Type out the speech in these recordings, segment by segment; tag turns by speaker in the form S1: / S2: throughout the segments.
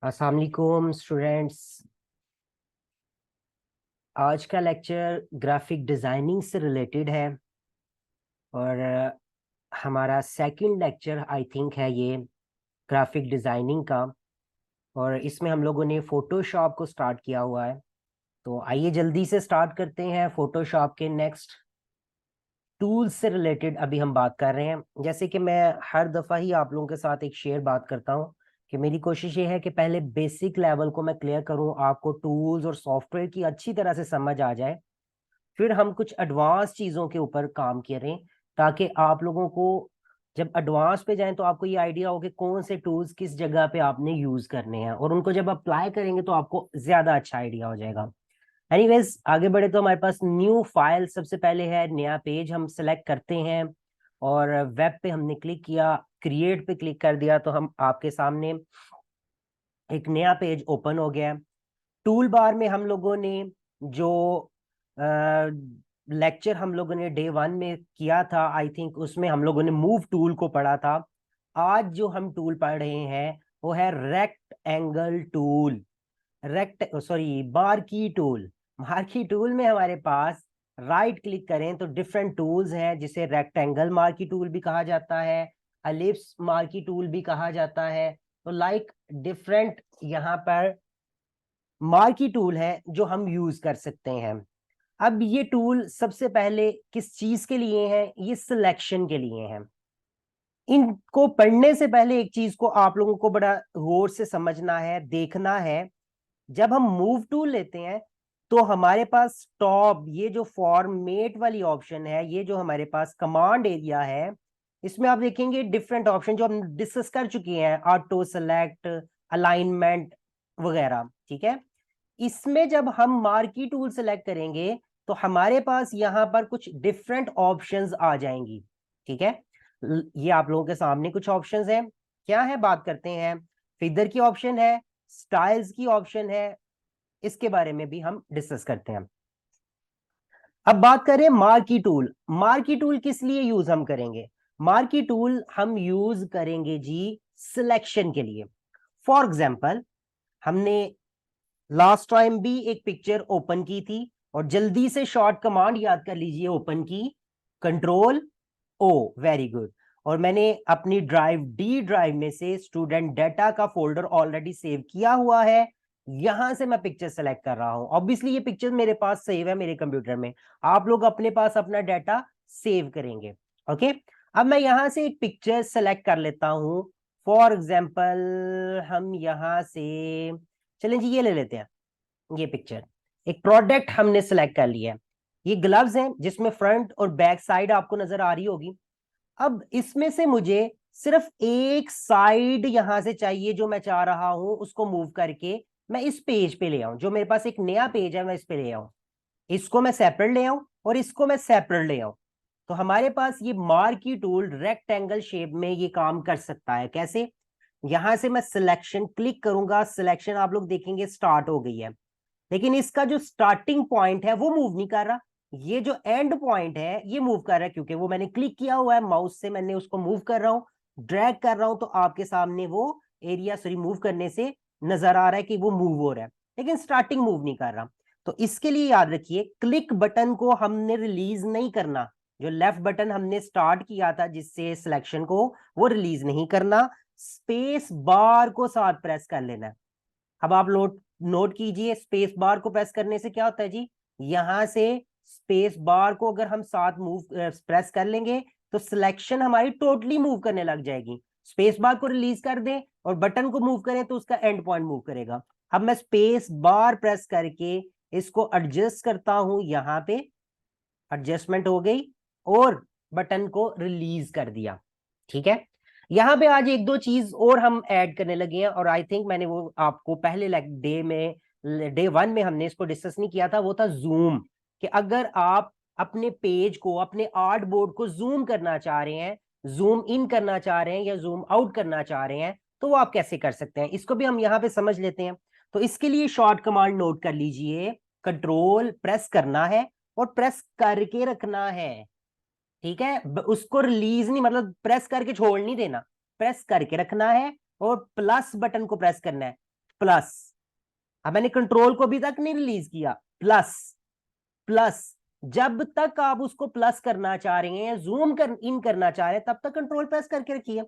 S1: अस्सलाम वालेकुम स्टूडेंट्स। आज का लेक्चर ग्राफिक डिज़ाइनिंग से रिलेटेड है और हमारा सेकंड लेक्चर आई थिंक है ये ग्राफिक डिज़ाइनिंग का। और इसमें हम लोगों ने फोटोशॉप को स्टार्ट किया हुआ है। तो आइए जल्दी से स्टार्ट करते हैं। फोटोशॉप के नेक्स्ट टूल्स से रिलेटेड अभी हम बात कर रहे हैं। जैसे कि मैं हर दफ़ा ही आप लोगों के साथ एक शेयर बात करता हूँ कि मेरी कोशिश ये है कि पहले बेसिक लेवल को मैं क्लियर करूँ, आपको टूल्स और सॉफ्टवेयर की अच्छी तरह से समझ आ जाए, फिर हम कुछ एडवांस चीज़ों के ऊपर काम करें, ताकि आप लोगों को जब एडवांस पे जाएं तो आपको ये आइडिया हो कि कौन से टूल्स किस जगह पे आपने यूज़ करने हैं, और उनको जब अप्लाई करेंगे तो आपको ज़्यादा अच्छा आइडिया हो जाएगा। एनीवेज आगे बढ़े तो हमारे पास न्यू फाइल सबसे पहले है, नया पेज हम सेलेक्ट करते हैं और वेब पे हमने क्लिक किया, क्रिएट पे क्लिक कर दिया तो हम आपके सामने एक नया पेज ओपन हो गया। टूल बार में हम लोगों ने जो लेक्चर हम लोगों ने डे 1 में किया था, आई थिंक उसमें हम लोगों ने मूव टूल को पढ़ा था। आज जो हम टूल पढ़ रहे हैं वो है rectangle tool, marquee tool. Marquee tool में हमारे पास राइट क्लिक करें तो डिफरेंट टूल्स हैं, जिसे रेक्टेंगल मार्की टूल भी कहा जाता है, एलिप्स मार्की टूल भी कहा जाता है। तो डिफरेंट यहाँ पर मार्की टूल है जो हम यूज कर सकते हैं। अब ये टूल सबसे पहले किस चीज के लिए है? ये सिलेक्शन के लिए है। इनको पढ़ने से पहले एक चीज को आप लोगों को बड़ा गौर से समझना है, देखना है। जब हम मूव टूल लेते हैं तो हमारे पास टॉप ये जो फॉर्मेट वाली ऑप्शन है, ये जो हमारे पास कमांड एरिया है, इसमें आप देखेंगे डिफरेंट ऑप्शन जो हम डिस्कस कर चुके हैं, ऑटो सेलेक्ट, अलाइनमेंट वगैरह। ठीक है, इसमें जब हम मार्की टूल सेलेक्ट करेंगे तो हमारे पास यहां पर कुछ डिफरेंट ऑप्शंस आ जाएंगी। ठीक है, ये आप लोगों के सामने कुछ ऑप्शंस हैं। क्या है, बात करते हैं। फिदर की ऑप्शन है, स्टाइल्स की ऑप्शन है, इसके बारे में भी हम डिस्कस करते हैं। अब बात करें मार्की टूल। मार्की टूल किस लिए यूज हम करेंगे? मार्की टूल हम यूज करेंगे जी सिलेक्शन के लिए। फॉर एग्जाम्पल, हमने लास्ट टाइम भी एक पिक्चर ओपन की थी और जल्दी से शॉर्ट कमांड याद कर लीजिए, ओपन की कंट्रोल ओ, वेरी गुड। और मैंने अपनी डी ड्राइव में से स्टूडेंट डाटा का फोल्डर ऑलरेडी सेव किया हुआ है। यहां से मैं पिक्चर सेलेक्ट कर रहा हूं। ऑब्वियसली ये पिक्चर मेरे पास सेव है मेरे कंप्यूटर में, आप लोग अपने पास अपना डाटा सेव करेंगे। ओके, अब मैं यहां से एक पिक्चर सेलेक्ट कर लेता हूं। फॉर एग्जाम्पल हम यहां से, चलें जी ये ले लेते हैं। ये पिक्चर, एक प्रोडक्ट हमने सेलेक्ट कर लिया है। ये ग्लव्स हैं जिसमें फ्रंट और बैक साइड आपको नजर आ रही होगी। अब इसमें से मुझे सिर्फ एक साइड यहां से चाहिए, जो मैं चाह रहा हूं उसको मूव करके मैं इस पेज पे ले आऊं। जो मेरे पास एक नया पेज है मैं इस पे ले आऊं, इसको मैं सेपरेट ले आऊं और इसको मैं सेपरेट ले आऊं। तो हमारे पास ये मार्की टूल रेक्टेंगल शेप में ये काम कर सकता है। कैसे? यहां से मैं सिलेक्शन क्लिक करूंगा, सिलेक्शन आप लोग देखेंगे स्टार्ट हो गई है, लेकिन इसका जो स्टार्टिंग पॉइंट है वो मूव नहीं कर रहा। ये जो एंड पॉइंट है ये मूव कर रहा है, क्योंकि वो मैंने क्लिक किया हुआ है, माउस से मैंने उसको मूव कर रहा हूं, ड्रैग कर रहा हूं, तो आपके सामने वो एरिया सॉरी मूव करने से नजर आ रहा है कि वो मूव हो रहा है, लेकिन स्टार्टिंग मूव नहीं कर रहा। तो इसके लिए याद रखिए, क्लिक बटन को हमने रिलीज नहीं करना। जो लेफ्ट बटन हमने स्टार्ट किया था जिससे सिलेक्शन को, वो रिलीज नहीं करना, स्पेस बार को साथ प्रेस कर लेना है। अब आप नोट कीजिए, स्पेस बार को प्रेस करने से क्या होता है जी, यहां से स्पेस बार को अगर हम साथ मूव प्रेस कर लेंगे तो सिलेक्शन हमारी टोटली मूव करने लग जाएगी। स्पेस बार को रिलीज कर दें और बटन को मूव करें तो उसका एंड पॉइंट मूव करेगा। अब मैं स्पेस बार प्रेस करके इसको एडजस्ट करता हूं, यहां पे एडजस्टमेंट हो गई और बटन को रिलीज कर दिया। ठीक है, यहां पे आज एक दो चीज और हम ऐड करने लगे हैं, और आई थिंक मैंने वो आपको पहले डे 1 में हमने इसको डिस्कस नहीं किया था, वो था जूम। कि अगर आप अपने पेज को, अपने आर्ट बोर्ड को जूम करना चाह रहे हैं, जूम इन करना चाह रहे हैं या जूम आउट करना चाह रहे हैं, तो वो आप कैसे कर सकते हैं, इसको भी हम यहाँ पे समझ लेते हैं। तो इसके लिए शॉर्ट कमांड नोट कर लीजिए, कंट्रोल प्रेस करना है और प्रेस करके रखना है। ठीक है, उसको रिलीज नहीं, मतलब प्रेस करके छोड़ नहीं देना, प्रेस करके रखना है और प्लस बटन को प्रेस करना है। प्लस, अब मैंने कंट्रोल को अभी तक नहीं रिलीज किया, प्लस प्लस, जब तक आप उसको प्लस करना चाह रहे हैं या इन करना चाह रहे हैं तब तक कंट्रोल प्रेस करके रखिए,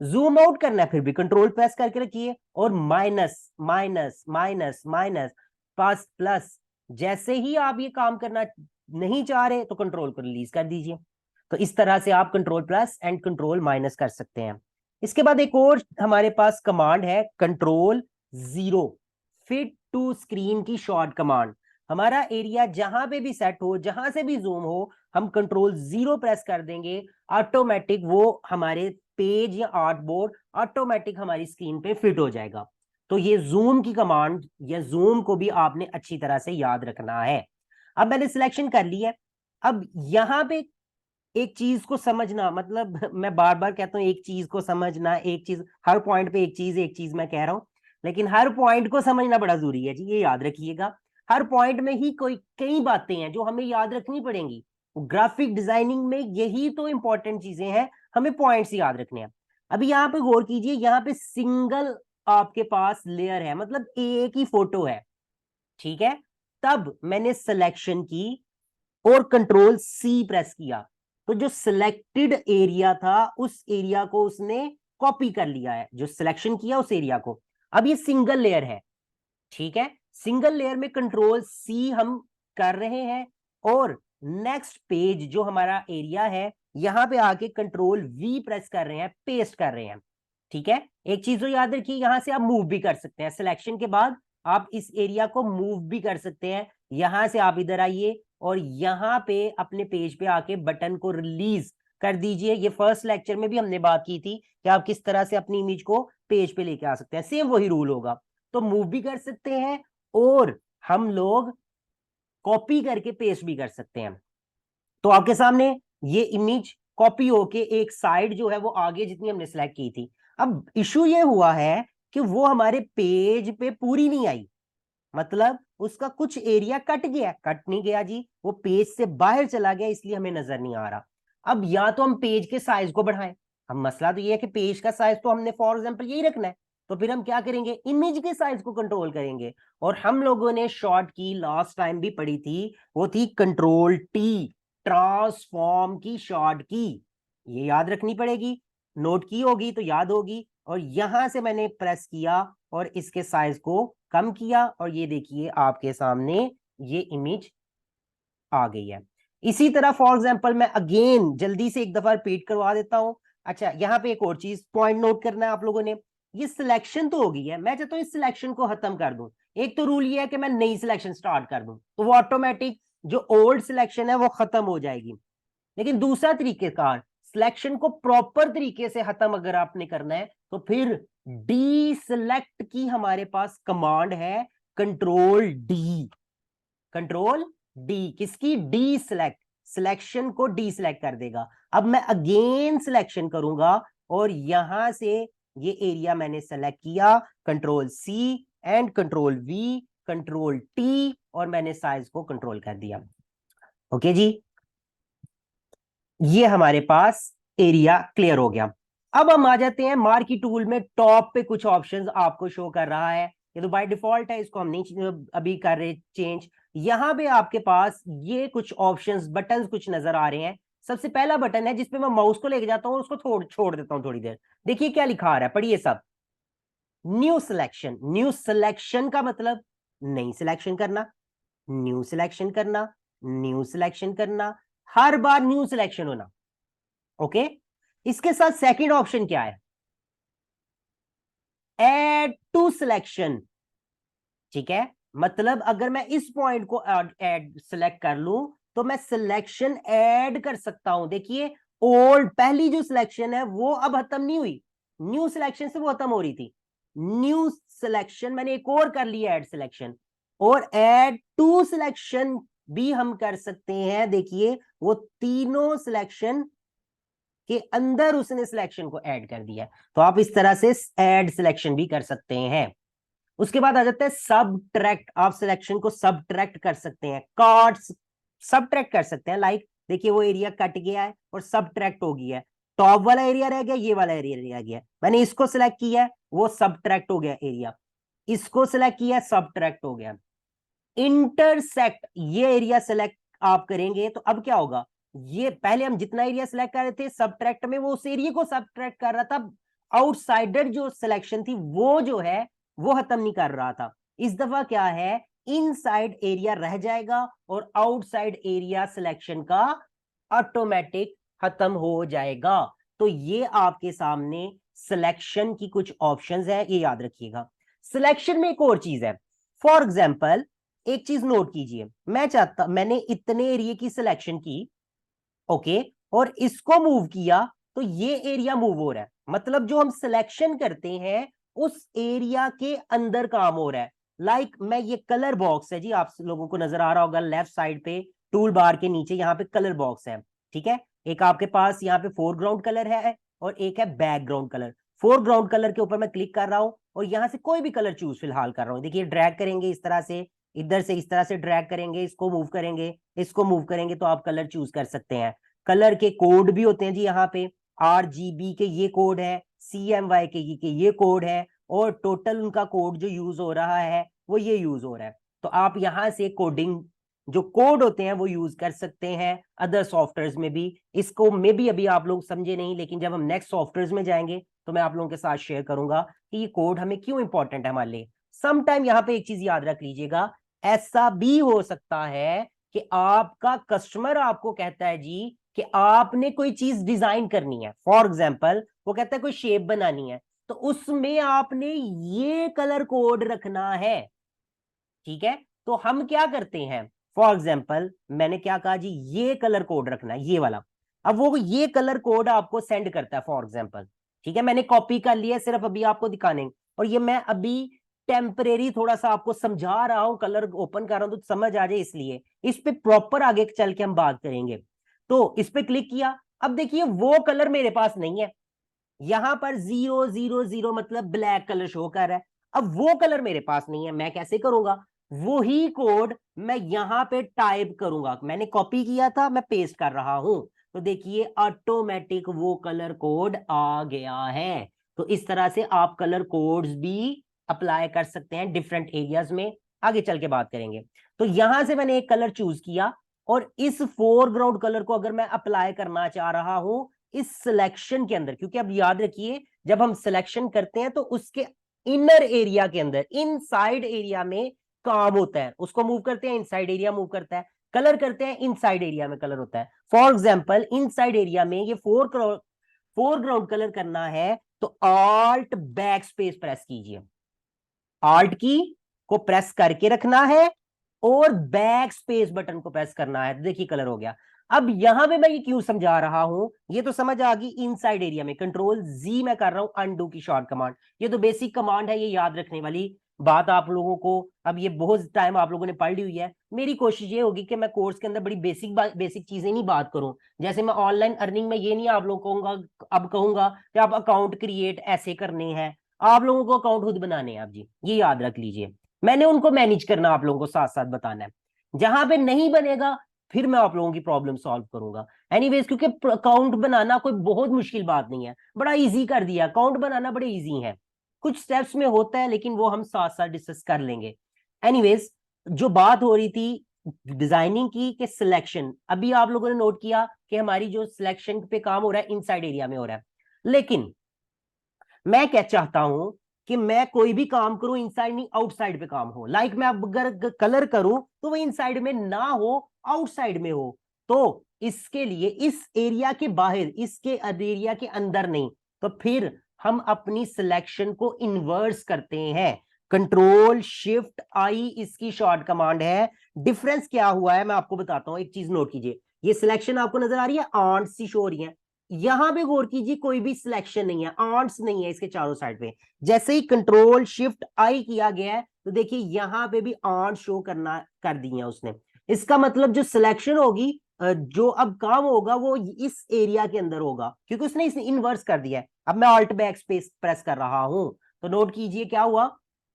S1: जूम आउट करना है फिर भी कंट्रोल प्रेस करके रखिए, और minus minus minus minus plus plus, जैसे ही आप ये काम करना नहीं चाह रहे तो कंट्रोल को रिलीज कर दीजिए। तो इस तरह से आप control plus and control minus कर सकते हैं। इसके बाद एक और हमारे पास कमांड है control zero, fit to screen की शॉर्ट कमांड। हमारा एरिया जहां पे भी सेट हो, जहां से भी जूम हो, हम कंट्रोल जीरो प्रेस कर देंगे, ऑटोमेटिक वो हमारे पेज या आर्टबोर्ड ऑटोमेटिक हमारी स्क्रीन पे फिट हो जाएगा। तो ये जूम की कमांड या जूम को भी आपने अच्छी तरह से याद रखना है। अब मैंने सिलेक्शन कर ली है। अब यहां पे एक चीज को समझना, मतलब मैं बार बार कहता हूं एक चीज को समझना, एक चीज हर पॉइंट पे एक चीज मैं कह रहा हूं, लेकिन हर पॉइंट को समझना बड़ा जरूरी है जी, ये याद रखिएगा। हर पॉइंट में ही कोई कई बातें हैं जो हमें याद रखनी पड़ेंगी। ग्राफिक डिजाइनिंग में यही तो इंपॉर्टेंट चीजें हैं, हमें पॉइंट्स याद रखने हैं। अभी यहाँ पे गौर कीजिए, यहाँ पे सिंगल आपके पास लेयर है, मतलब एक ही फोटो है, ठीक है। तब मैंने सिलेक्शन की और कंट्रोल सी प्रेस किया, तो जो सिलेक्टेड एरिया था उस एरिया को उसने कॉपी कर लिया है, जो सिलेक्शन किया उस एरिया को। अब ये सिंगल लेयर है, ठीक है, सिंगल लेयर में कंट्रोल सी हम कर रहे हैं, और नेक्स्ट पेज जो हमारा एरिया है यहां पे आके कंट्रोल वी प्रेस कर रहे हैं, पेस्ट कर रहे हैं, ठीक है। एक चीज तो याद रखिए, यहां से आप मूव भी कर सकते हैं, सिलेक्शन के बाद आप इस एरिया को मूव भी कर सकते हैं। यहां से आप इधर आइए और यहां पे अपने पेज पे आके बटन को रिलीज कर दीजिए। ये फर्स्ट लेक्चर में भी हमने बात की थी कि आप किस तरह से अपनी इमेज को पेज पे लेके आ सकते हैं, सेम वही रूल होगा। तो मूव भी कर सकते हैं और हम लोग कॉपी करके पेस्ट भी कर सकते हैं। तो आपके सामने ये इमेज कॉपी होके एक साइड जो है वो आगे जितनी हमने सेलेक्ट की थी। अब इशू ये हुआ है कि वो हमारे पेज पे पूरी नहीं आई, मतलब उसका कुछ एरिया कट गया, कट नहीं गया जी, वो पेज से बाहर चला गया, इसलिए हमें नजर नहीं आ रहा। अब या तो हम पेज के साइज को बढ़ाएं, हम मसला तो ये है कि पेज का साइज तो हमने फॉर एग्जांपल यही रखना है, तो फिर हम क्या करेंगे, इमेज के साइज को कंट्रोल करेंगे। और हम लोगों ने शॉर्ट की लास्ट टाइम भी पढ़ी थी, वो थी कंट्रोल टी, ट्रांसफॉर्म की शॉर्ट की, ये याद रखनी पड़ेगी, नोट की होगी तो याद होगी। और यहां से मैंने प्रेस किया और इसके साइज को कम किया, और ये देखिए आपके सामने ये इमेज आ गई है। इसी तरह फॉर एग्जांपल मैं अगेन जल्दी से एक दफा रिपीट करवा देता हूं। अच्छा, यहाँ पे एक और चीज पॉइंट नोट करना है आप लोगों ने, ये सिलेक्शन तो हो गई है, मैं चाहता हूं इस सिलेक्शन को खत्म कर दूं। एक तो रूल ये है कि मैं नई सिलेक्शन स्टार्ट कर दूं, तो वो ऑटोमेटिक जो ओल्ड सिलेक्शन है वो खत्म हो जाएगी। लेकिन दूसरा तरीकेकार, सिलेक्शन को प्रॉपर तरीके से खत्म अगर आपने करना है तो फिर डी सिलेक्ट की हमारे पास कमांड है, कंट्रोल डी, कंट्रोल डी, किसकी, डी सिलेक्ट, सिलेक्शन को डी सिलेक्ट कर देगा। अब मैं अगेन सिलेक्शन करूंगा और यहां से ये एरिया मैंने सेलेक्ट किया, control C and control V, control T, और मैंने साइज को कंट्रोल कर दिया। ओके जी, ये हमारे पास एरिया क्लियर हो गया। अब हम आ जाते हैं मार्की टूल में, टॉप पे कुछ ऑप्शंस आपको शो कर रहा है, ये तो बाय डिफॉल्ट है, इसको हम नहीं अभी कर रहे चेंज। यहां पे आपके पास ये कुछ ऑप्शंस बटन्स कुछ नजर आ रहे हैं। सबसे पहला बटन है जिसपे मैं माउस को लेके जाता हूँ और उसको छोड़ देता हूँ थोड़ी देर। देखिए क्या लिखा आ रहा है, पढ़िए सब, न्यू सिलेक्शन। न्यू सिलेक्शन का मतलब नई सिलेक्शन करना, न्यू सिलेक्शन करना, न्यू सिलेक्शन करना, हर बार न्यू सिलेक्शन होना। ओके, इसके साथ सेकंड ऑप्शन क्या है, एड टू सिलेक्शन, ठीक है। मतलब अगर मैं इस पॉइंट को ऐड सिलेक्ट कर लूं तो मैं सिलेक्शन ऐड कर सकता हूं। देखिए ओल्ड पहली जो सिलेक्शन है वो अब खत्म नहीं हुई, न्यू सिलेक्शन से वो खत्म हो रही थी। न्यू सिलेक्शन मैंने एक और कर लिया, ऐड सिलेक्शन, और ऐड टू सिलेक्शन भी हम कर सकते हैं। देखिए वो तीनों सिलेक्शन के अंदर उसने सिलेक्शन को ऐड कर दिया, तो आप इस तरह से ऐड सिलेक्शन भी कर सकते हैं। उसके बाद आ जाता है सब ट्रैक्ट, आप सिलेक्शन को सब ट्रैक्ट कर सकते हैं, कार्ड सब ट्रैक्ट कर सकते हैं। लाइक देखिए वो एरिया कट गया है और सब ट्रैक्ट हो गया है, टॉप वाला एरिया रह गया, ये वाला एरिया रह गया, मैंने इसको सिलेक्ट किया है, वो सब ट्रैक्ट हो गया एरिया। इसको सिलेक्ट किया, सबट्रैक्ट हो गया। इंटरसेक्ट, ये एरिया सिलेक्ट आप करेंगे तो अब क्या होगा, ये पहले हम जितना एरिया सिलेक्ट कर रहे थे सबट्रैक्ट में, वो उस एरिया को सबट्रैक्ट कर रहा था, आउटसाइडर जो सिलेक्शन थी वो जो है वो खत्म नहीं कर रहा था। इस दफा क्या है, इनसाइड एरिया रह जाएगा और आउटसाइड एरिया सिलेक्शन का ऑटोमेटिक खत्म हो जाएगा। तो ये आपके सामने सिलेक्शन की कुछ ऑप्शंस है, ये याद रखिएगा। सिलेक्शन में एक और चीज है, फॉर एग्जाम्पल एक चीज नोट कीजिए, मैंने इतने एरिया की सिलेक्शन की, ओके, और इसको मूव किया तो ये एरिया मूव हो रहा है, मतलब जो हम सिलेक्शन करते हैं उस एरिया के अंदर काम हो रहा है। लाइक मैं ये कलर बॉक्स है जी, आप लोगों को नजर आ रहा होगा लेफ्ट साइड पे टूल बार के नीचे, यहाँ पे कलर बॉक्स है, ठीक है। एक आपके पास यहाँ पे फोरग्राउंड कलर है और एक है बैकग्राउंड कलर। फोरग्राउंड कलर के ऊपर मैं क्लिक कर रहा हूं और यहां से कोई भी कलर चूज फिलहाल कर रहा हूं। देखिए ड्रैग करेंगे इस तरह से, इधर से इस तरह से ड्रैग करेंगे, इसको मूव करेंगे, इसको मूव करेंगे, तो आप कलर चूज कर सकते हैं। कलर के कोड भी होते हैं जी, यहाँ पे RGB के ये कोड है, CMY के ये कोड है, और टोटल उनका कोड जो यूज हो रहा है वो ये यूज हो रहा है। तो आप यहां से कोडिंग जो कोड होते हैं वो यूज कर सकते हैं अदर सॉफ्टवेयर में भी। इसको मे भी अभी आप लोग समझे नहीं, लेकिन जब हम नेक्स्ट सॉफ्टवेयर में जाएंगे तो मैं आप लोगों के साथ शेयर करूंगा कि ये कोड हमें क्यों इंपॉर्टेंट है हमारे लिए। सम टाइम यहाँ पे एक चीज याद रख लीजिएगा, ऐसा भी हो सकता है कि आपका कस्टमर आपको कहता है जी कि आपने कोई चीज डिजाइन करनी है, फॉर एग्जाम्पल वो कहता है कोई शेप बनानी है, तो उसमें आपने ये कलर कोड रखना है, ठीक है। तो हम क्या करते हैं, फॉर एग्जाम्पल मैंने क्या कहा जी, ये कलर कोड रखना है, ये वाला। अब वो ये कलर कोड आपको सेंड करता है फॉर एग्जाम्पल, ठीक है, मैंने कॉपी कर लिया सिर्फ अभी आपको दिखाने, और ये मैं अभी टेम्परेरी थोड़ा सा आपको समझा रहा हूं, कलर ओपन कर रहा हूं तो समझ आ जाए, इसलिए इस पे प्रॉपर आगे चल के हम बात करेंगे। तो इस पे क्लिक किया, अब देखिए वो कलर मेरे पास नहीं है, यहां पर 000 मतलब ब्लैक कलर शो कर रहा है। अब वो कलर मेरे पास नहीं है, मैं कैसे करूंगा, वही कोड मैं यहां पे टाइप करूंगा, मैंने कॉपी किया था मैं पेस्ट कर रहा हूं, तो देखिए ऑटोमेटिक वो कलर कोड आ गया है। तो इस तरह से आप कलर कोड्स भी अप्लाई कर सकते हैं डिफरेंट एरियाज में, आगे चल के बात करेंगे। तो यहां से मैंने एक कलर चूज किया और इस फोरग्राउंड कलर को अगर मैं अप्लाई करना चाह रहा हूं इस सिलेक्शन के अंदर, क्योंकि अब याद रखिए जब हम सिलेक्शन करते हैं तो उसके इनर एरिया के अंदर, इनसाइड एरिया में काम होता है, उसको मूव करते हैं इनसाइड एरिया मूव करता है, कलर करते हैं इनसाइड एरिया में कलर होता है। फॉर एग्जाम्पल इनसाइड एरिया में ये फोरग्राउंड कलर करना है तो ऑल्ट बैक स्पेस प्रेस कीजिए, ऑल्ट की को प्रेस करके रखना है और बैक स्पेस बटन को प्रेस करना है, तो देखिए कलर हो गया। अब यहां पे मैं ये क्यों समझा रहा हूं, ये तो समझ आ गई, इनसाइड एरिया में कंट्रोल जी मैं कर रहा हूं अनडू की शॉर्ट कमांड, ये तो बेसिक कमांड है, ये याद रखने वाली बात आप लोगों को, अब ये बहुत टाइम आप लोगों ने पढ़ ली हुई है। मेरी कोशिश ये होगी कि मैं कोर्स के अंदर बड़ी बेसिक चीजें नहीं बात करूं, जैसे मैं ऑनलाइन अर्निंग में ये नहीं आप लोग कहूंगा, अब कहूंगा कि आप अकाउंट क्रिएट ऐसे करने हैं, आप लोगों को अकाउंट खुद बनाने हैं आप जी, ये याद रख लीजिए, मैंने उनको मैनेज करना आप लोगों को साथ साथ बताना है। जहां पे नहीं बनेगा फिर मैं आप लोगों की प्रॉब्लम सॉल्व करूंगा। एनीवेज क्योंकि अकाउंट बनाना कोई बहुत मुश्किल बात नहीं है, बड़ा इजी कर दिया, अकाउंट बनाना बड़े इजी है, कुछ स्टेप्स में होता है लेकिन वो हम साथ साथ डिस्कस कर लेंगे। एनीवेज जो बात हो रही थी डिजाइनिंग की कि सिलेक्शन, अभी आप लोगों ने नोट किया कि हमारी जो सिलेक्शन पे काम हो रहा है इनसाइड एरिया में हो रहा है, लेकिन मैं क्या चाहता हूं कि मैं कोई भी काम करूं इनसाइड नहीं आउटसाइड पे काम हो। लाइक मैं अगर कलर करूं तो वो इनसाइड में ना हो, आउटसाइड में हो, तो इसके लिए इस एरिया के बाहर, इसके एरिया के अंदर नहीं, तो फिर हम अपनी सिलेक्शन को इन्वर्स करते हैं, कंट्रोल शिफ्ट आई इसकी शॉर्ट कमांड है। डिफरेंस क्या हुआ है मैं आपको बताता हूं, एक चीज नोट कीजिए, ये सिलेक्शन आपको नजर आ रही है, आंट सी शो हो रही है, यहां पे गौर कीजिए कोई भी सिलेक्शन नहीं है, आंट्स नहीं है इसके चारों साइड पे। जैसे ही कंट्रोल शिफ्ट आई किया गया है तो देखिए यहां पे भी आंट शो करना कर दी है उसने, इसका मतलब जो सिलेक्शन होगी, जो अब काम होगा वो इस एरिया के अंदर होगा, क्योंकि उसने इसे इन्वर्स कर दिया है। अब मैं ऑल्ट बैक स्पेस प्रेस कर रहा हूं तो नोट कीजिए क्या हुआ,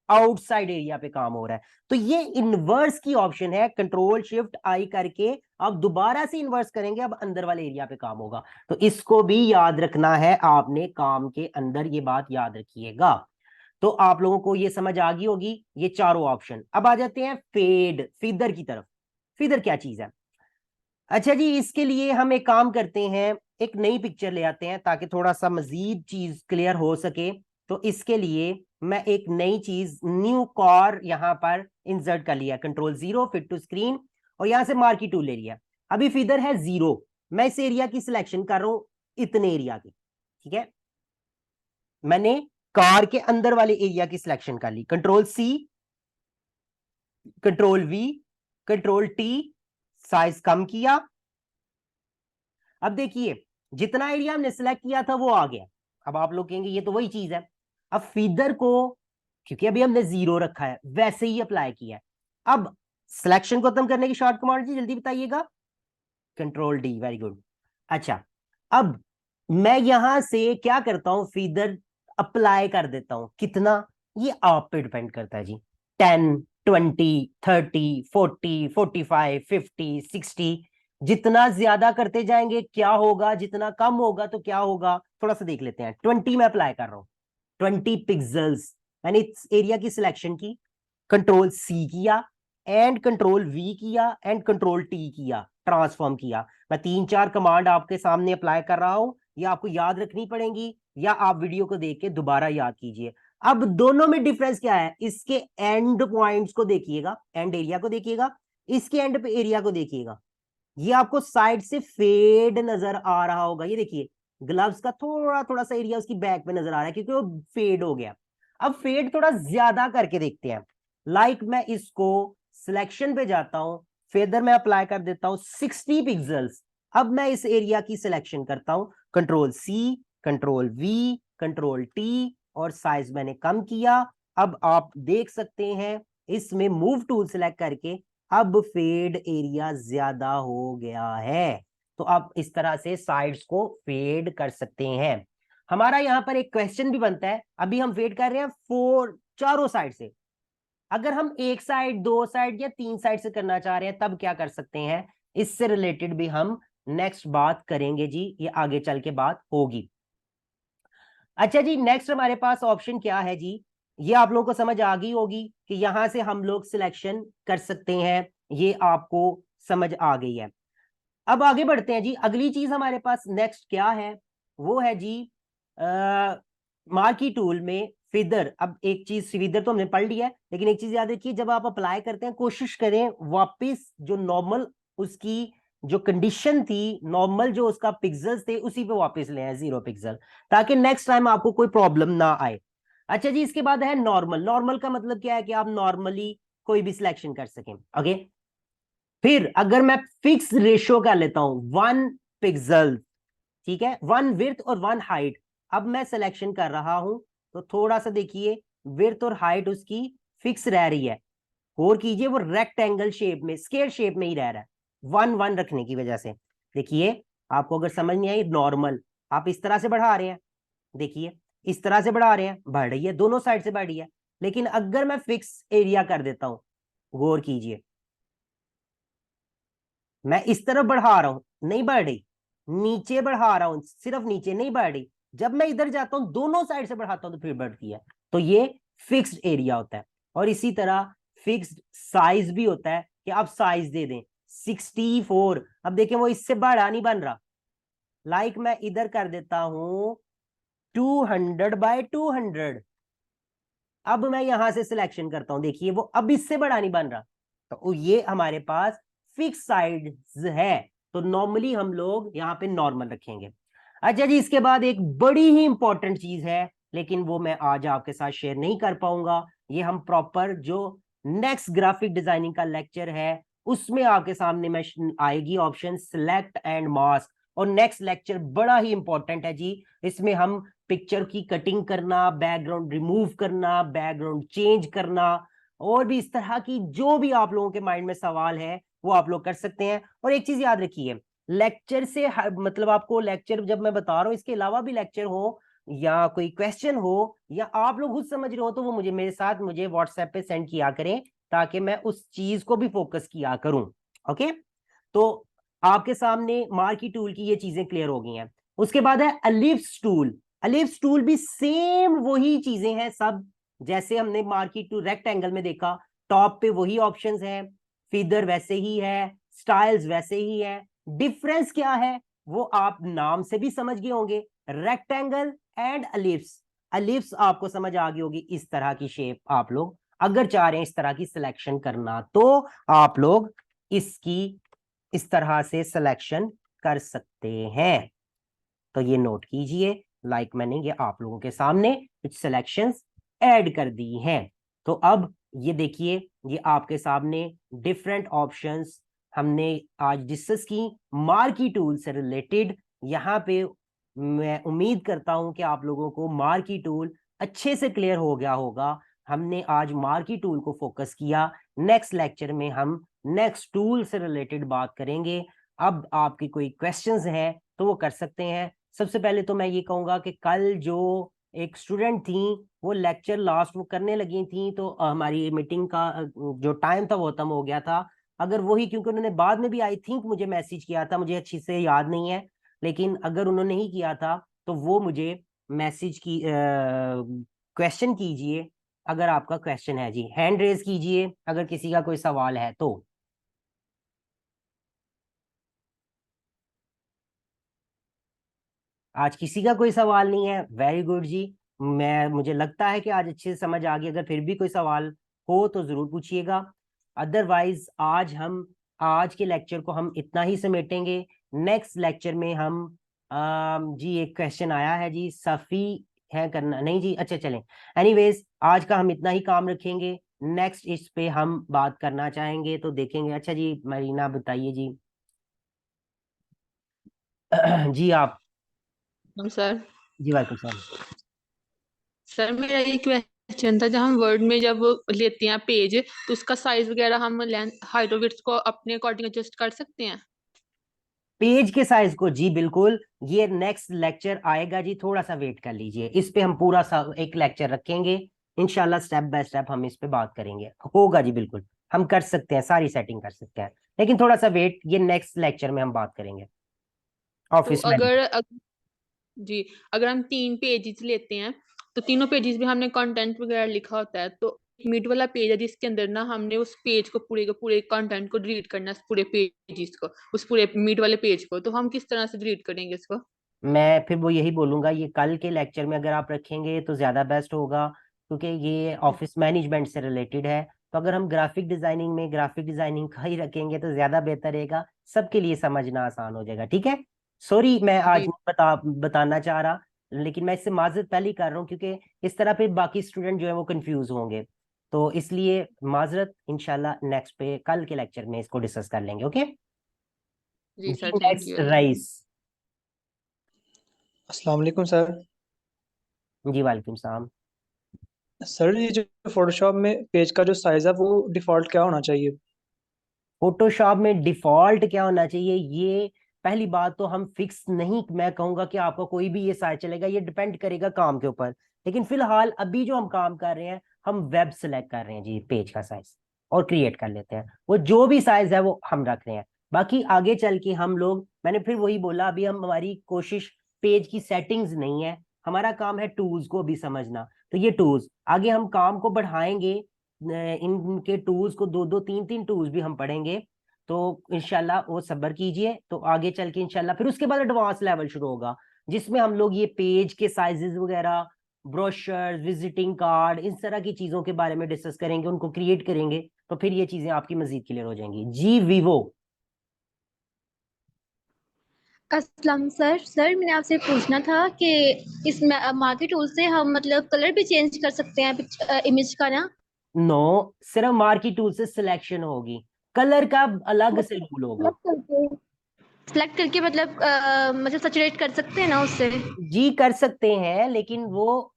S1: आउटसाइड एरिया पे काम हो रहा है। तो ये इन्वर्स की ऑप्शन है, कंट्रोल शिफ्ट आई करके आप दोबारा से इन्वर्स करेंगे, अब अंदर वाले एरिया पे काम होगा। तो इसको भी याद रखना है आपने, काम के अंदर ये बात याद रखिएगा। तो आप लोगों को ये समझ आ गई होगी ये चारों ऑप्शन। अब आ जाते हैं फेड फीदर की तरफ। फीदर क्या चीज है? अच्छा जी, इसके लिए हम एक काम करते हैं, एक नई पिक्चर ले आते हैं ताकि थोड़ा सा मजीद चीज क्लियर हो सके। तो इसके लिए मैं एक नई चीज न्यू कॉर यहां पर इंसर्ट कर लिया, कंट्रोल 0 फिट टू स्क्रीन, और यहां से मार्की टूल ले लिया। अभी फीदर है 0, मैं इस एरिया की सिलेक्शन कर रहा हूं, इतने एरिया की। ठीक है, मैंने कार के अंदर वाले एरिया की सिलेक्शन कर ली, control C, control V, control T, size कम किया। अब देखिए जितना एरिया हमने सेलेक्ट किया था वो आ गया। अब आप लोग कहेंगे ये तो वही चीज है। अब फीदर को, क्योंकि अभी हमने 0 रखा है, वैसे ही अप्लाई किया है। अब सिलेक्शन को खत्म करने की शॉर्ट कमांड जी जल्दी बताइएगा। Control D, very good. अच्छा, अब मैं यहां से क्या करता हूं, फीदर अप्लाई कर देता हूं। कितना, ये आप पे डिपेंड करता है जी। 10, 20, 30, 40, 45, 50, 60, जितना ज्यादा करते जाएंगे क्या होगा, जितना कम होगा तो क्या होगा, थोड़ा सा देख लेते हैं। 20 में अप्लाई कर रहा हूं, 20 पिक्सल्स। मैंने इस एरिया की सिलेक्शन की, कंट्रोल C किया, एंड कंट्रोल V किया, एंड कंट्रोल T किया, ट्रांसफॉर्म किया। मैं 3-4 कमांड आपके सामने अप्लाई कर रहा हूं, ये आपको याद रखनी पड़ेगी, या आप वीडियो को देख के दोबारा याद कीजिए। अब दोनों में डिफरेंस क्या है, इसके एंड पॉइंट्स को देखिएगा, एंड एरिया को देखिएगा, इसके एंड पे एरिया को देखिएगा। ये आपको साइड से फेड नजर आ रहा होगा, ये देखिए ग्लव्स का थोड़ा थोड़ा सा एरिया उसकी बैक पे नजर आ रहा है क्योंकि वो फेड हो गया। अब फेड थोड़ा ज्यादा करके देखते हैं। मैं इसको सिलेक्शन पे जाता हूं, फेदर में अप्लाई कर देता हूं 60 पिक्सल्स। अब मैं इस एरिया की सिलेक्शन करता हूं, control C, control V, control T, और साइज मैंने कम किया। अब आप देख सकते हैं इसमें मूव टूल सिलेक्ट करके अब फेड एरिया ज्यादा हो गया है। तो आप इस तरह से साइड्स को फेड कर सकते हैं। हमारा यहां पर एक क्वेश्चन भी बनता है, अभी हम फेड कर रहे हैं चारों साइड से। अगर हम एक साइड, 2 साइड या 3 साइड से करना चाह रहे हैं तब क्या कर सकते हैं, इससे रिलेटेड भी हम नेक्स्ट बात करेंगे जी, ये आगे चल के बात होगी। अच्छा जी, नेक्स्ट हमारे पास ऑप्शन क्या है जी, ये आप लोगों को समझ आ गई होगी कि यहां से हम लोग सिलेक्शन कर सकते हैं, ये आपको समझ आ गई है। अब आगे बढ़ते हैं जी, अगली चीज हमारे पास नेक्स्ट क्या है, वो है जी मार्की टूल में फीदर। अब एक चीज, फीदर तो हमने पढ़ लिया है, लेकिन एक चीज याद रखिए, जब आप अप्लाई करते हैं कोशिश करें वापस जो नॉर्मल उसकी जो कंडीशन थी, नॉर्मल जो उसका पिक्सल्स थे उसी पे वापस ले आए 0 पिक्सल, ताकि नेक्स्ट टाइम आपको कोई प्रॉब्लम ना आए। अच्छा जी, इसके बाद है नॉर्मल। नॉर्मल का मतलब क्या है कि आप नॉर्मली कोई भी सिलेक्शन कर सकें। ओके, फिर अगर मैं फिक्स रेशियो कर लेता हूं 1 पिक्सल, ठीक है, 1 विड्थ और 1 हाइट। अब मैं सिलेक्शन कर रहा हूं तो थोड़ा सा देखिए विड्थ और हाइट उसकी फिक्स रह रही है। और कीजिए वो रेक्टेंगल शेप में, स्क्वायर शेप में ही रह रहा है, 1 1 रखने की वजह से। देखिए आपको अगर समझ नहीं आई, नॉर्मल आप इस तरह से बढ़ा रहे हैं, देखिए इस तरह से बढ़ा रहे हैं, बढ़ रही है, दोनों साइड से बढ़ रही है। लेकिन अगर मैं फिक्स एरिया कर देता हूं, गौर कीजिए, मैं इस तरफ बढ़ा रहा हूं, नहीं बढ़ रही, नीचे बढ़ा रहा हूं, सिर्फ नीचे, नहीं बढ़ रही। जब मैं इधर जाता हूं दोनों साइड से बढ़ाता हूं तो फिर बढ़ती है। तो ये फिक्स्ड एरिया होता है। और इसी तरह फिक्स्ड साइज भी होता है कि आप साइज दे दें 64। अब देखें वो इससे बड़ा नहीं बन रहा, मैं इधर कर देता हूं 200 बाय 200। अब मैं यहां से सिलेक्शन करता हूं, देखिए वो अब इससे बड़ा नहीं बन रहा, तो ये हमारे पास फिक्स साइज है। तो नॉर्मली हम लोग यहां पे नॉर्मल रखेंगे। अच्छा जी, इसके बाद एक बड़ी ही इंपॉर्टेंट चीज है, लेकिन वो मैं आज आपके साथ शेयर नहीं कर पाऊंगा। ये हम प्रॉपर जो नेक्स्ट ग्राफिक डिजाइनिंग का लेक्चर है उसमें आपके सामने में आएगी ऑप्शन सिलेक्ट एंड मास्क। और नेक्स्ट लेक्चर बड़ा ही इंपॉर्टेंट है जी, इसमें हम पिक्चर की कटिंग करना, बैकग्राउंड रिमूव करना, बैकग्राउंड चेंज करना, और भी इस तरह की जो भी आप लोगों के माइंड में सवाल है वो आप लोग कर सकते हैं। और एक चीज याद रखिए, लेक्चर से मतलब आपको लेक्चर जब मैं बता रहा हूं, इसके अलावा भी लेक्चर हो या कोई क्वेश्चन हो या आप लोग खुद समझ रहे हो, तो वो मुझे मेरे साथ मुझे व्हाट्सएप पे सेंड किया करें ताकि मैं उस चीज को भी फोकस किया करूं। ओके, तो आपके सामने मार्की टूल की ये चीजें क्लियर हो गई हैं। उसके बाद है एलिप्स टूल। एलिप्स टूल भी सेम वही चीजें हैं सब, जैसे हमने मार्की टूल रेक्टेंगल में देखा, टॉप पे वही ऑप्शंस हैं, फीदर वैसे ही है, स्टाइल्स वैसे ही है, डिफरेंस क्या है वो आप नाम से भी समझ गए होंगे, रेक्टेंगल एंड अलिप्स। अलिप्स आपको समझ आ गई होगी, इस तरह की शेप आप लोग अगर चाह रहे हैं इस तरह की सिलेक्शन करना तो आप लोग इसकी इस तरह से सिलेक्शन कर सकते हैं। तो ये नोट कीजिए, लाइक मैंने ये आप लोगों के सामने कुछ सिलेक्शंस ऐड कर दी हैं। तो अब ये देखिए, ये आपके सामने डिफरेंट ऑप्शंस हमने आज डिस्कस की मार्की टूल से रिलेटेड। यहाँ पे मैं उम्मीद करता हूं कि आप लोगों को मार्की टूल अच्छे से क्लियर हो गया होगा। हमने आज मार्की टूल को फोकस किया। नेक्स्ट लेक्चर में हम नेक्स्ट टूल से रिलेटेड बात करेंगे। अब आपकी कोई क्वेश्चंस हैं तो वो कर सकते हैं। सबसे पहले तो मैं ये कहूंगा कि कल जो एक स्टूडेंट थी वो लेक्चर लास्ट वो करने लगी थी, तो हमारी मीटिंग का जो टाइम था वो खत्म हो गया था। अगर वही, क्योंकि उन्होंने बाद में भी आई थिंक मुझे मैसेज किया था, मुझे अच्छी से याद नहीं है, लेकिन अगर उन्होंने नहीं किया था तो वो मुझे मैसेज की क्वेश्चन कीजिए। अगर आपका क्वेश्चन है जी, हैंड रेज कीजिए अगर किसी का कोई सवाल है तो। आज किसी का कोई सवाल नहीं है, वेरी गुड जी। मुझे लगता है कि आज अच्छे से समझ आ गई। अगर फिर भी कोई सवाल हो तो जरूर पूछिएगा। अदरवाइज आज के लेक्चर को हम इतना ही समेटेंगे। नेक्स्ट लेक्चर में हम जी एक क्वेश्चन आया है जी, सफी है करना नहीं जी, अच्छा चलें। एनीवेज आज का हम इतना ही काम रखेंगे। नेक्स्ट इस पे हम बात करना चाहेंगे तो देखेंगे। अच्छा जी मरीना बताइए जी। जी आप।
S2: हम सर।
S1: जी वालेकुम सलाम।
S2: सर मेरा ये क्वेश्चन था, जब हम वर्ड में जब लेते हैं पेज, तो उसका साइज वगैरह हम लेंथ हाइट और विड्थ को अपने अकॉर्डिंग एडजस्ट कर सकते हैं?
S1: पेज के साइज को जी बिल्कुल, ये नेक्स्ट लेक्चर आएगा जी, थोड़ा सा वेट कर लीजिए। इस पे हम पूरा सा एक लेक्चर रखेंगे इंशाल्लाह, स्टेप बाय स्टेप हम इस पे बात करेंगे। होगा जी बिल्कुल, हम कर सकते हैं, सारी सेटिंग कर सकते हैं, लेकिन थोड़ा सा वेट, ये नेक्स्ट लेक्चर में हम बात करेंगे
S2: तो
S1: ऑफिस में।
S2: जी, अगर हम 3 पेजेस लेते हैं, तो तीनों पेजेस में हमने कंटेंट वगैरह लिखा होता है, तो मिड वाला पेज है जिसके अंदर ना हमने उस पेज को पूरे के पूरे कंटेंट को डिलीट करना है, उस पूरे पेजेस को, उस पूरे मिड वाले पेज को, तो हम किस तरह से डिलीट करेंगे इसको?
S1: मैं फिर वो यही बोलूंगा, ये कल के लेक्चर में अगर आप रखेंगे तो ज्यादा बेस्ट होगा, क्योंकि ये ऑफिस मैनेजमेंट से रिलेटेड है। तो अगर हम ग्राफिक डिजाइनिंग में ग्राफिक डिजाइनिंग का ही रखेंगे तो ज्यादा बेहतर रहेगा, सबके लिए समझना आसान हो जाएगा। ठीक है, सॉरी मैं आज
S2: जी
S1: नहीं बताना चाह रहा, लेकिन मैं इससे माजरत पहले ही कर रहा हूँ, क्योंकि इस तरह फिर बाकी स्टूडेंट जो है वो कंफ्यूज होंगे। तो इसलिए माजरत, इंशाल्लाह नेक्स्ट पे कल के लेक्चर में इसको डिस्कस कर लेंगे। ओके
S2: जी
S1: जी,
S2: sir, thank
S1: next
S2: you.
S1: Rice.
S3: अस्सलाम वालेकुम सर।
S1: जी वालेकुम सलाम।
S3: सर ये जो फोटोशॉप में पेज का जो साइज है वो डिफॉल्ट क्या होना चाहिए?
S1: फोटोशॉप में डिफॉल्ट क्या होना चाहिए, ये पहली बात तो हम फिक्स नहीं, मैं कहूंगा कि आपका कोई भी ये साइज चलेगा, ये डिपेंड करेगा काम के ऊपर। लेकिन फिलहाल अभी जो हम काम कर रहे हैं, हम वेब सेलेक्ट कर रहे हैं जी पेज का साइज, और क्रिएट कर लेते हैं। वो जो भी साइज है वो हम रख रहे हैं। बाकी आगे चल के हम लोग, मैंने फिर वही बोला, अभी हमारी कोशिश पेज की सेटिंग्स नहीं है, हमारा काम है टूल्स को भी समझना। तो ये टूल्स आगे हम काम को बढ़ाएंगे, इनके टूल्स को, दो दो तीन तीन टूल्स भी हम पढ़ेंगे। तो इंशाल्लाह वो सब्र कीजिए, तो आगे चल के इंशाल्लाह फिर उसके बाद एडवांस लेवल शुरू होगा, जिसमें हम लोग ये पेज के साइजेस वगैरह, ब्रोशर, विजिटिंग कार्ड, इस तरह की चीजों के बारे में डिस्कस करेंगे, उनको क्रिएट करेंगे। तो फिर ये चीजें आपकी मजीद क्लियर हो जाएंगी जी। वीवो।
S4: असलम सर मैंने आपसे पूछना था कि इस मार्केट टूल से हम मतलब कलर भी चेंज कर सकते हैं इमेज का ना?
S1: नो, सिर्फ मार्की टूल से सिलेक्शन होगी, कलर का अलग से रूल होगा।
S4: सेलेक्ट करके मतलब सैचुरेट कर सकते हैं ना उससे?
S1: जी कर सकते हैं, लेकिन वो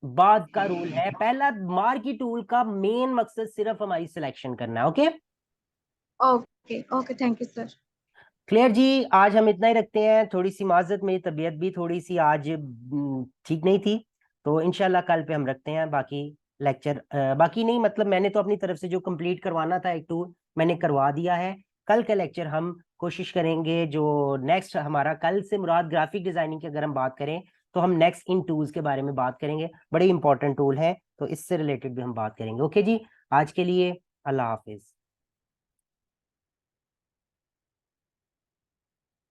S1: बाद का रूल है। पहला मार्की टूल का मेन मकसद सिर्फ हमारी सिलेक्शन करना है। Okay
S4: okay okay, thank you sir.
S1: Clear जी, आज हम इतना ही रखते हैं। थोड़ी सी माजरत, मेरी तबीयत भी थोड़ी सी आज ठीक नहीं थी, तो इंशाल्लाह कल पे हम रखते हैं बाकी लेक्चर। बाकी नहीं, मतलब मैंने तो अपनी तरफ से जो कंप्लीट करवाना था एक टूर मैंने करवा दिया है। कल का लेक्चर हम कोशिश करेंगे, जो नेक्स्ट हमारा कल से मुराद ग्राफिक डिजाइनिंग की अगर हम बात करें तो हम नेक्स्ट इन टूल्स के बारे में बात करेंगे, बड़े इंपॉर्टेंट टूल हैं, तो इससे रिलेटेड भी हम बात करेंगे। ओके जी, आज के लिए अल्लाह हाफिज।